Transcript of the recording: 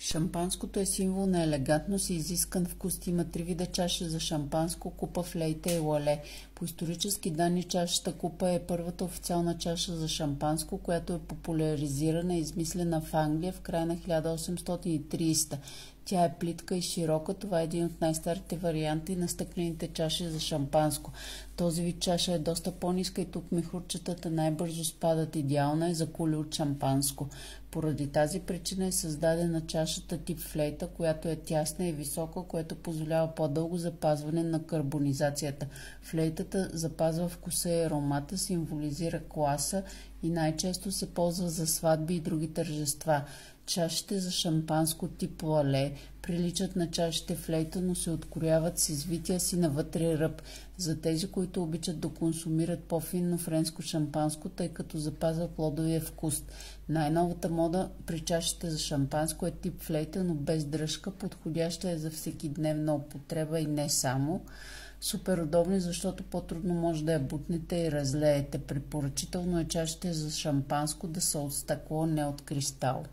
Шампанското е символ на елегантност и изискан вкус. Има 3 вида чаши за шампанско: купа, флейта и лале. По исторически данни чашата купа е първата официална чаша за шампанско, която е популяризирана и измислена в Англия в края на 1830. Тя е плитка и широка. Това е един от най-старите варианти на стъклените чаши за шампанско. Този вид чаша е доста по-ниска и тук мехурчетата най-бързо спадат. Идеална е за кули от шампанско. Поради тази причина е създадена чашата тип флейта, която е тясна и висока, което позволява по-дълго запазване на карбонизацията. Флейтата запазва вкуса и аромата, символизира класа и най-често се ползва за сватби и други тържества. Чашите за шампанско тип лале приличат на чашите флейта, но се открояват с извития си навътре ръб. За тези, които обичат да консумират по-финно френско шампанско, тъй като запазва плодовия вкус. Най-новата мода при чашите за шампанско е тип флейта, но без дръжка. Подходяща е за всекидневна употреба и не само. Супер удобни, защото по-трудно може да я бутнете и разлеете. Препоръчително е чашите за шампанско да са от стъкло, не от кристал.